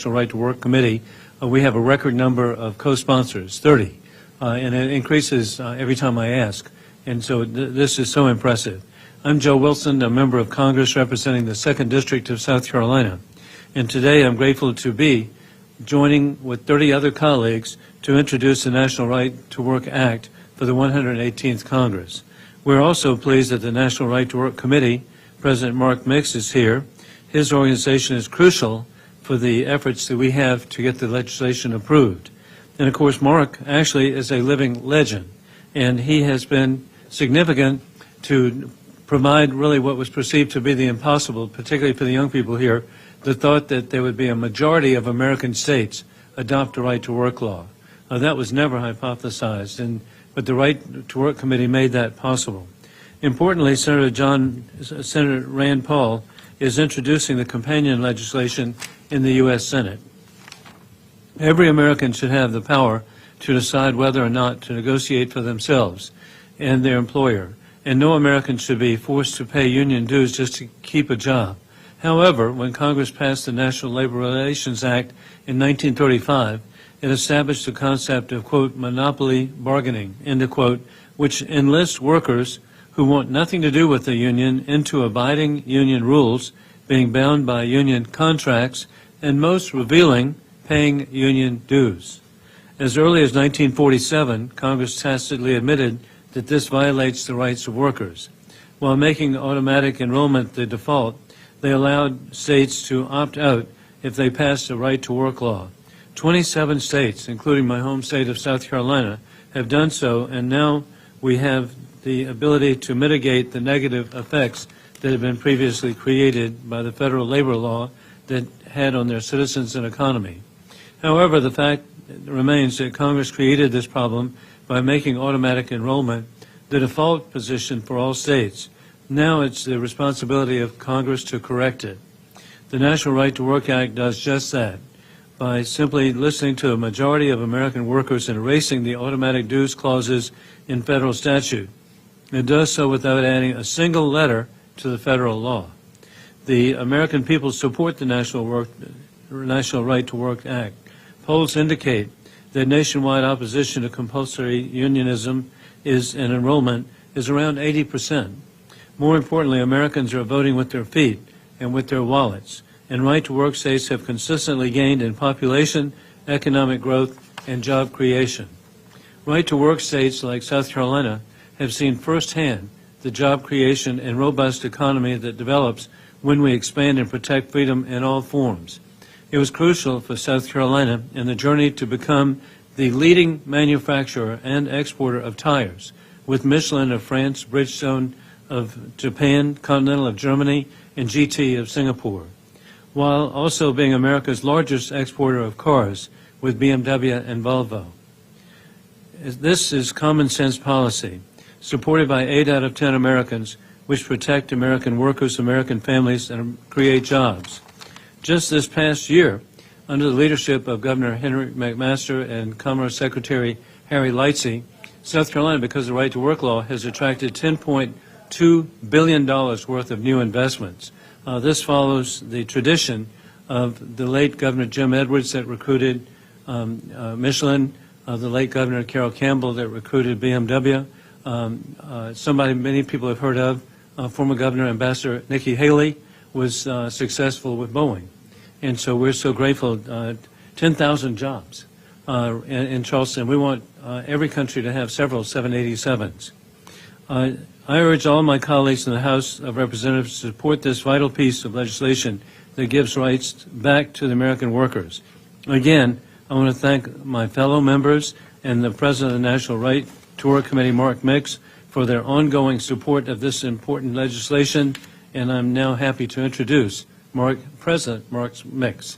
National Right to Work Committee, we have a record number of co-sponsors, 30, and it increases every time I ask. And so this is so impressive. I'm Joe Wilson, a member of Congress representing the 2nd District of South Carolina. And today I'm grateful to be joining with 30 other colleagues to introduce the National Right to Work Act for the 118th Congress. We're also pleased that the National Right to Work Committee, President Mark Mix, is here. His organization is crucial for the efforts that we have to get the legislation approved. And of course, Mark actually is a living legend, and he has been significant to provide really what was perceived to be the impossible, particularly for the young people here, the thought that there would be a majority of American states adopt a right to work law. That was never hypothesized, but the Right to Work Committee made that possible. Importantly, Senator Rand Paul is introducing the companion legislation in the U.S. Senate. Every American should have the power to decide whether or not to negotiate for themselves and their employer, and no American should be forced to pay union dues just to keep a job. However, when Congress passed the National Labor Relations Act in 1935, it established the concept of, quote, monopoly bargaining, end quote, which enlists workers who want nothing to do with the union into abiding union rules, being bound by union contracts, and most revealing, paying union dues. As early as 1947, Congress tacitly admitted that this violates the rights of workers. While making automatic enrollment the default, they allowed states to opt out if they passed a right to work law. 27 states, including my home state of South Carolina, have done so, and now we have the ability to mitigate the negative effects that have been previously created by the federal labor law that had on their citizens and economy. However, the fact remains that Congress created this problem by making automatic enrollment the default position for all states. Now it's the responsibility of Congress to correct it. The National Right to Work Act does just that by simply listening to a majority of American workers and erasing the automatic dues clauses in federal statute. It does so without adding a single letter to the federal law. The American people support the National Right to Work Act. Polls indicate that nationwide opposition to compulsory unionism and enrollment is around 80%. More importantly, Americans are voting with their feet and with their wallets, and right-to-work states have consistently gained in population, economic growth, and job creation. Right-to-work states like South Carolina have seen firsthand the job creation and robust economy that develops when we expand and protect freedom in all forms. It was crucial for South Carolina in the journey to become the leading manufacturer and exporter of tires, with Michelin of France, Bridgestone of Japan, Continental of Germany, and GT of Singapore, while also being America's largest exporter of cars, with BMW and Volvo. This is common sense policy, supported by 8 out of 10 Americans, which protect American workers, American families, and create jobs. Just this past year, under the leadership of Governor Henry McMaster and Commerce Secretary Harry Lightsey, South Carolina, because of the Right to Work law, has attracted $10.2 billion worth of new investments. This follows the tradition of the late Governor Jim Edwards that recruited Michelin, the late Governor Carroll Campbell that recruited BMW, somebody many people have heard of, former Governor Ambassador Nikki Haley was successful with Boeing. And so we're so grateful, 10,000 jobs in Charleston. We want every country to have several 787s. I urge all my colleagues in the House of Representatives to support this vital piece of legislation that gives rights back to the American workers. Again, I want to thank my fellow members and the President of the National Right to Work Committee, Mark Mix, for their ongoing support of this important legislation, and I'm now happy to introduce President Mark Mix.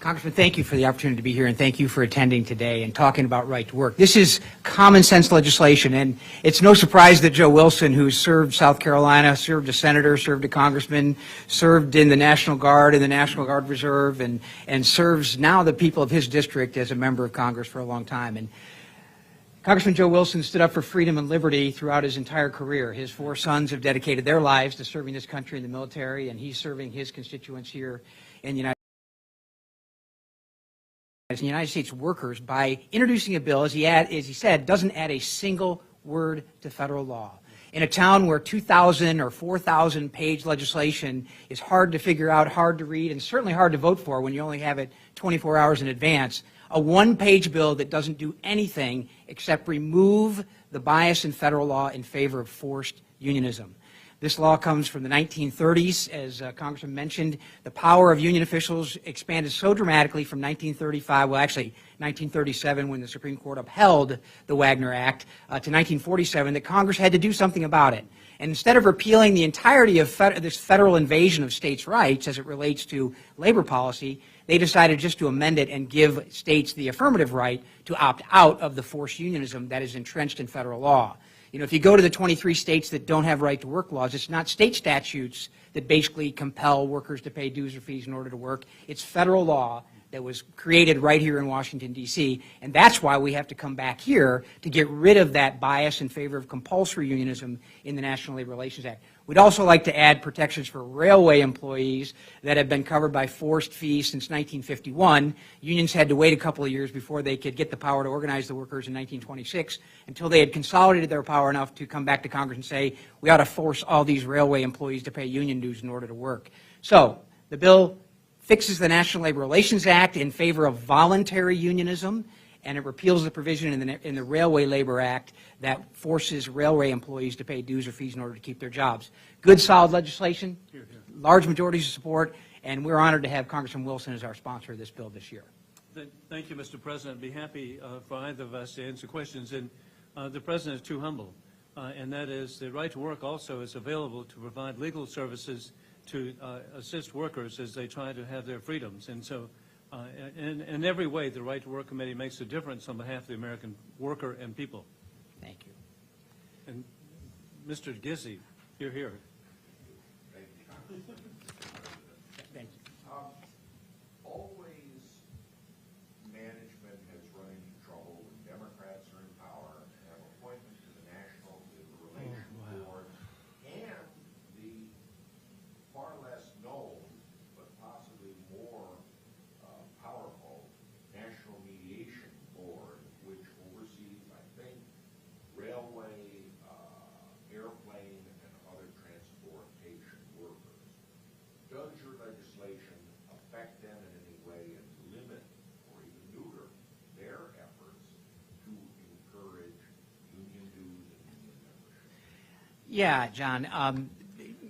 Congressman, thank you for the opportunity to be here, and thank you for attending today and talking about right to work. This is common sense legislation, and it's no surprise that Joe Wilson, who served South Carolina, served as senator, served a congressman, served in the National Guard and the National Guard Reserve, and serves now the people of his district as a member of Congress for a long time. And Congressman Joe Wilson stood up for freedom and liberty throughout his entire career. His 4 sons have dedicated their lives to serving this country in the military, and he's serving his constituents here in the United States. the United States workers by introducing a bill, as he said, doesn't add a single word to federal law. In a town where 2,000 or 4,000 page legislation is hard to figure out, hard to read, and certainly hard to vote for when you only have it 24 hours in advance, a one-page bill that doesn't do anything except remove the bias in federal law in favor of forced unionism. This law comes from the 1930s. As Congressman mentioned, the power of union officials expanded so dramatically from 1935, well, actually 1937 when the Supreme Court upheld the Wagner Act, to 1947 that Congress had to do something about it. And instead of repealing the entirety of this federal invasion of states' rights as it relates to labor policy, they decided just to amend it and give states the affirmative right to opt out of the forced unionism that is entrenched in federal law. You know, if you go to the 23 states that don't have right-to-work laws, it's not state statutes that basically compel workers to pay dues or fees in order to work. It's federal law that was created right here in Washington, D.C., and that's why we have to come back here to get rid of that bias in favor of compulsory unionism in the National Labor Relations Act. We'd also like to add protections for railway employees that have been covered by forced fees since 1951. Unions had to wait a couple of years before they could get the power to organize the workers in 1926 until they had consolidated their power enough to come back to Congress and say, we ought to force all these railway employees to pay union dues in order to work. So the bill fixes the National Labor Relations Act in favor of voluntary unionism, and it repeals the provision in the Railway Labor Act that forces railway employees to pay dues or fees in order to keep their jobs. Good, solid legislation, large majorities of support, and we're honored to have Congressman Wilson as our sponsor of this bill this year. Thank you, Mr. President. I'd be happy for either of us to answer questions. And the President is too humble, and that is the right to work also is available to provide legal services to assist workers as they try to have their freedoms. And so in every way, the Right to Work Committee makes a difference on behalf of the American worker and people. Thank you. And Mr. Gizzi, you're here. Thank you. Always management has run into trouble when Democrats are in power and have appointments to the National Labor Relations Board and the far less known but possibly more powerful National Mediation Board, which oversees, I think, railway, airplane, and other transportation workers. Does your legislation affect them in any way and limit or even neuter their efforts to encourage union dues and union membership? Yeah, John.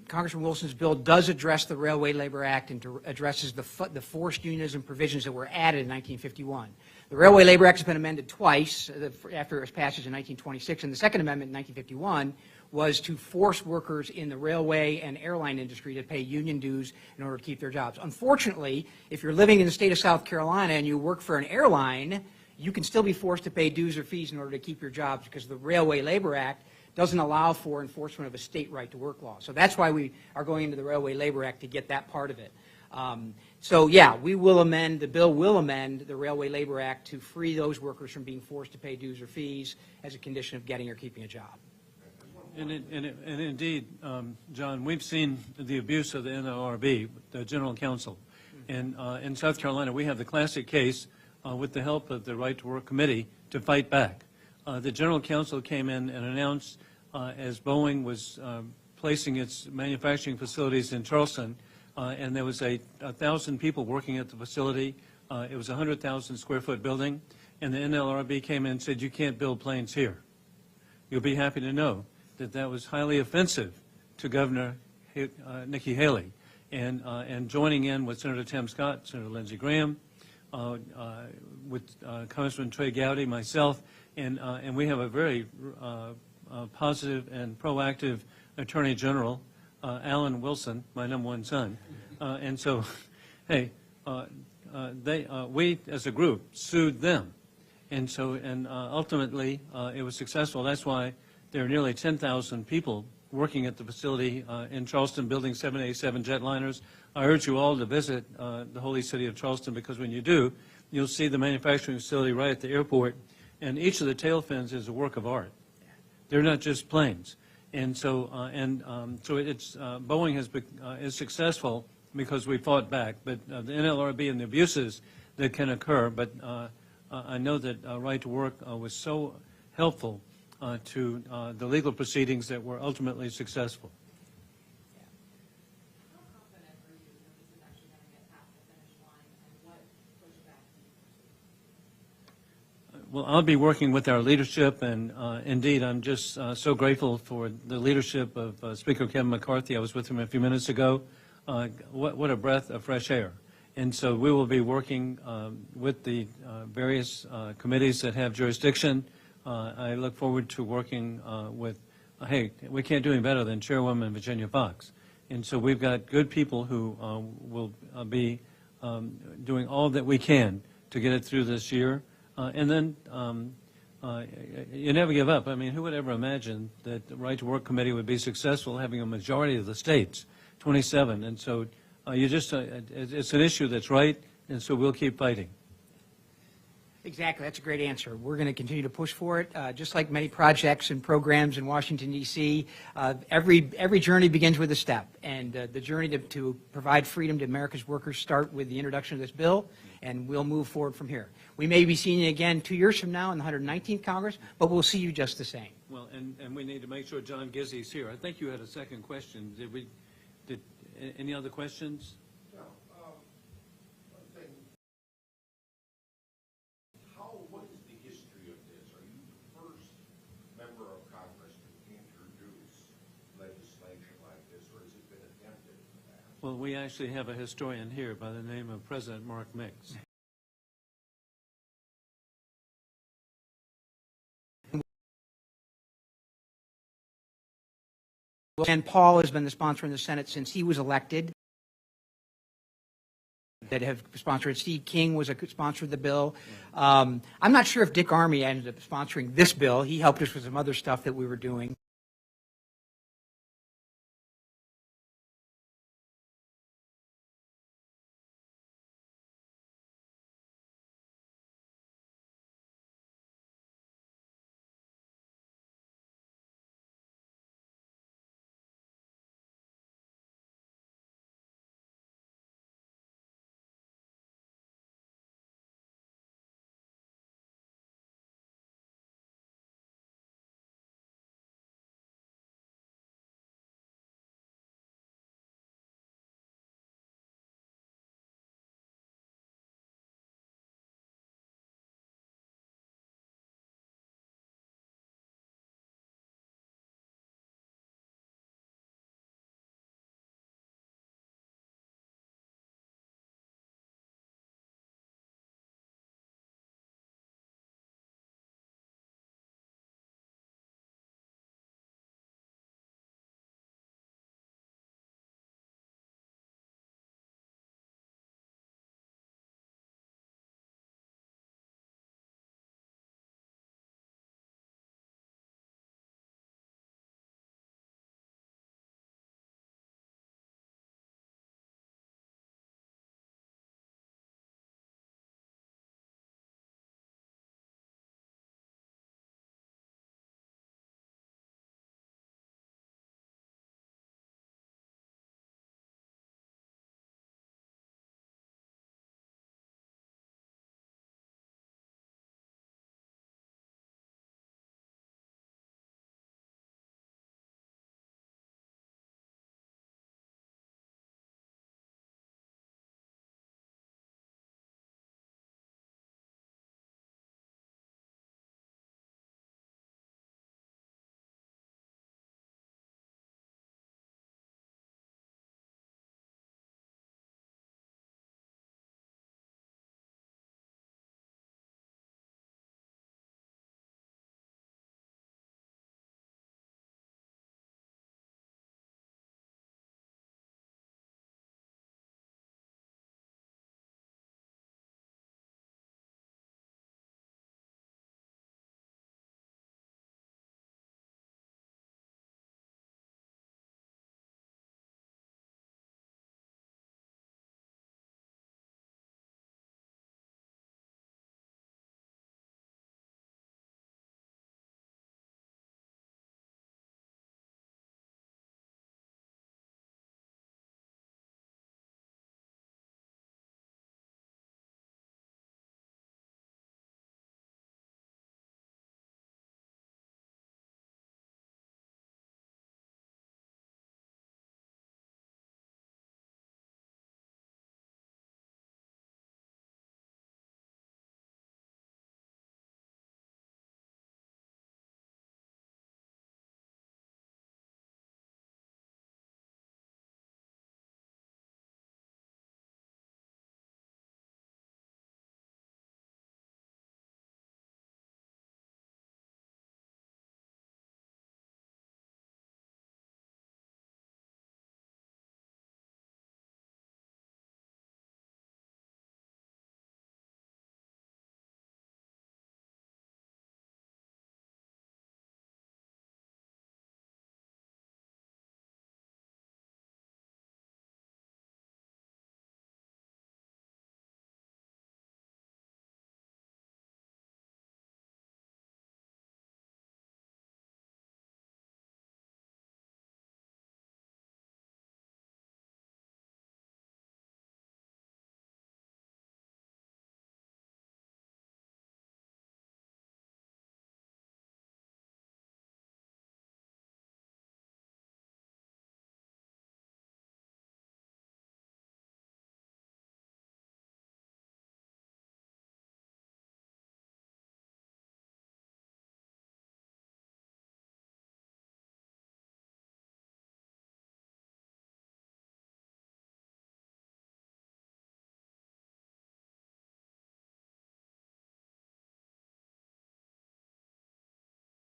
Congressman Wilson's bill does address the Railway Labor Act and addresses the forced unionism provisions that were added in 1951. The Railway Labor Act has been amended twice after its passage in 1926, and the Second Amendment in 1951 was to force workers in the railway and airline industry to pay union dues in order to keep their jobs. Unfortunately, if you're living in the state of South Carolina and you work for an airline, you can still be forced to pay dues or fees in order to keep your jobs because the Railway Labor Act doesn't allow for enforcement of a state right-to-work law. So that's why we are going into the Railway Labor Act to get that part of it. So yeah, we will amend, the bill will amend the Railway Labor Act to free those workers from being forced to pay dues or fees as a condition of getting or keeping a job. And indeed, John, we've seen the abuse of the NLRB, the General Counsel. And in South Carolina, we have the classic case with the help of the Right to Work Committee to fight back. The General Counsel came in and announced as Boeing was placing its manufacturing facilities in Charleston, and there was 1,000 people working at the facility. It was a 100,000 square foot building, and the NLRB came in and said, you can't build planes here. You'll be happy to know that that was highly offensive to Governor Nikki Haley. And joining in with Senator Tim Scott, Senator Lindsey Graham, with Congressman Trey Gowdy, myself, and we have a very positive and proactive Attorney General, Alan Wilson, my #1 son. And so, hey, we as a group sued them. And so, ultimately, it was successful. That's why there are nearly 10,000 people working at the facility in Charleston, building 787 jetliners. I urge you all to visit the holy city of Charleston, because when you do, you'll see the manufacturing facility right at the airport, and each of the tail fins is a work of art. They're not just planes. And so, Boeing is successful because we fought back, but the NLRB and the abuses that can occur, but I know that Right to Work was so helpful to the legal proceedings that were ultimately successful. How confident are you that this is actually going to get past the finish line, and what pushback do you foresee? Well, I'll be working with our leadership, and indeed, I'm just so grateful for the leadership of Speaker Kevin McCarthy. I was with him a few minutes ago. What a breath of fresh air. And so we will be working with the various committees that have jurisdiction. I look forward to working with, hey, we can't do any better than Chairwoman Virginia Fox. And so we've got good people who will be doing all that we can to get it through this year. And then you never give up. I mean, who would ever imagine that the Right to Work Committee would be successful having a majority of the states, 27. And so it's an issue that's right, and so we'll keep fighting. Exactly. That's a great answer. We're going to continue to push for it. Just like many projects and programs in Washington, D.C., every journey begins with a step. And the journey to provide freedom to America's workers start with the introduction of this bill, and we'll move forward from here. We may be seeing you again 2 years from now in the 119th Congress, but we'll see you just the same. Well, and we need to make sure John Gizzi's here. I think you had a second question. Did any other questions? No. One thing. What is the history of this? Are you the first member of Congress to introduce legislation like this, or has it been attempted in the past? Well, we actually have a historian here by the name of President Mark Mix. And Paul has been the sponsor in the Senate since he was elected. That have sponsored. Steve King was a sponsor of the bill. I'm not sure if Dick Armey ended up sponsoring this bill. He helped us with some other stuff that we were doing.